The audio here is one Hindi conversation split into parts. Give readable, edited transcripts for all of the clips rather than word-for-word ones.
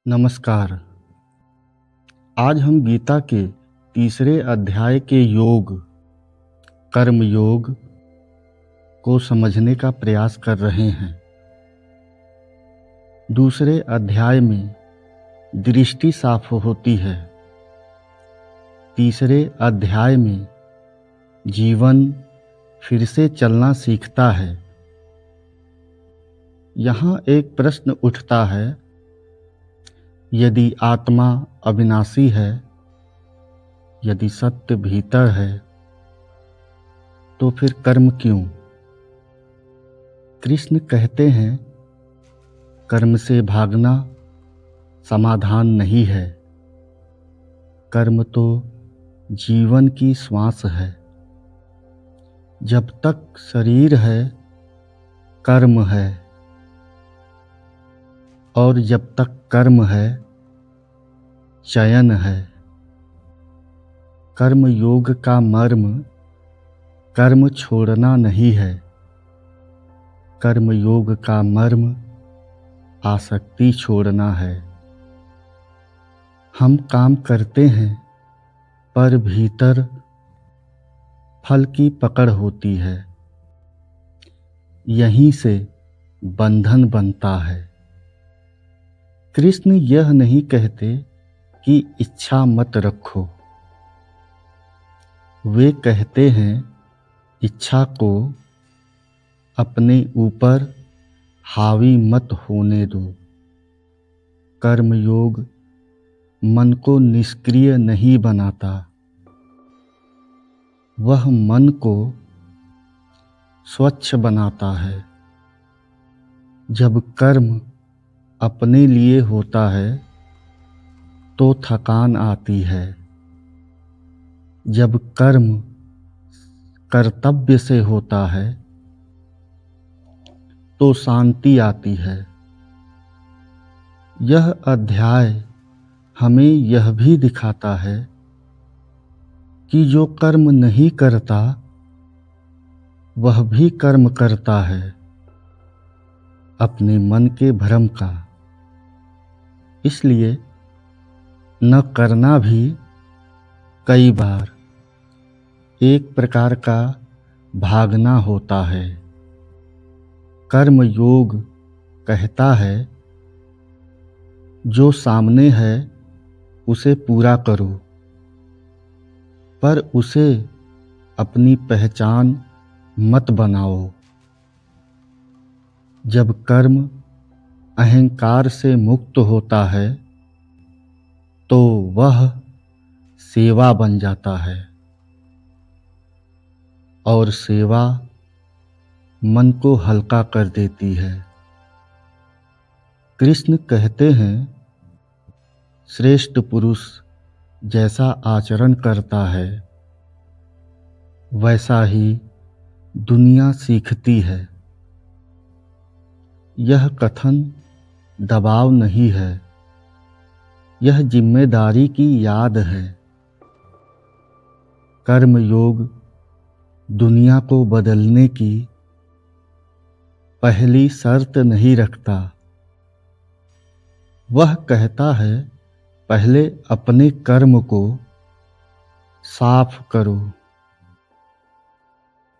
नमस्कार। आज हम गीता के तीसरे अध्याय के योग, कर्म योग को समझने का प्रयास कर रहे हैं। दूसरे अध्याय में दृष्टि साफ होती है। तीसरे अध्याय में जीवन फिर से चलना सीखता है। यहाँ एक प्रश्न उठता है, यदि आत्मा अविनाशी है, यदि सत्य भीतर है, तो फिर कर्म क्यों? कृष्ण कहते हैं, कर्म से भागना समाधान नहीं है। कर्म तो जीवन की श्वास है। जब तक शरीर है, कर्म है, और जब तक कर्म है, चयन है। कर्म योग का मर्म कर्म छोड़ना नहीं है। कर्म योग का मर्म आसक्ति छोड़ना है। हम काम करते हैं, पर भीतर फल की पकड़ होती है। यहीं से बंधन बनता है। कृष्ण यह नहीं कहते कि इच्छा मत रखो। वे कहते हैं, इच्छा को अपने ऊपर हावी मत होने दो। कर्म योग मन को निष्क्रिय नहीं बनाता। वह मन को स्वच्छ बनाता है। जब कर्म अपने लिए होता है, तो थकान आती है। जब कर्म कर्तव्य से होता है, तो शांति आती है। यह अध्याय हमें यह भी दिखाता है कि जो कर्म नहीं करता, वह भी कर्म करता है, अपने मन के भ्रम का। इसलिए न करना भी कई बार एक प्रकार का भागना होता है। कर्म योग कहता है, जो सामने है उसे पूरा करो, पर उसे अपनी पहचान मत बनाओ। जब कर्म अहंकार से मुक्त होता है, तो वह सेवा बन जाता है, और सेवा मन को हल्का कर देती है। कृष्ण कहते हैं, श्रेष्ठ पुरुष जैसा आचरण करता है, वैसा ही दुनिया सीखती है। यह कथन दबाव नहीं है, यह जिम्मेदारी की याद है। कर्म योग दुनिया को बदलने की पहली शर्त नहीं रखता। वह कहता है, पहले अपने कर्म को साफ करो।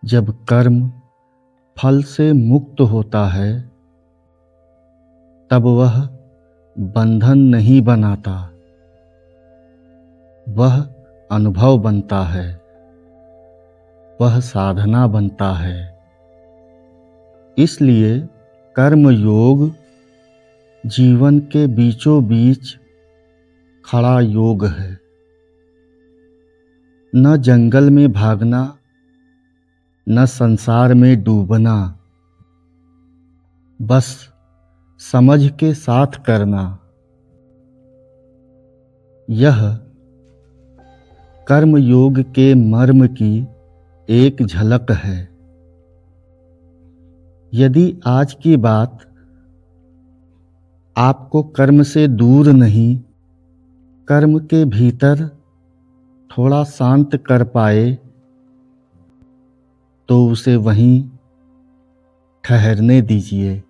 जब कर्म फल से मुक्त होता है, तब वह बंधन नहीं बनाता, वह अनुभव बनता है, वह साधना बनता है। इसलिए कर्म योग जीवन के बीचों बीच खड़ा योग है। न जंगल में भागना, न संसार में डूबना, बस समझ के साथ करना। यह कर्म योग के मर्म की एक झलक है। यदि आज की बात आपको कर्म से दूर नहीं, कर्म के भीतर थोड़ा शांत कर पाए, तो उसे वहीं ठहरने दीजिए।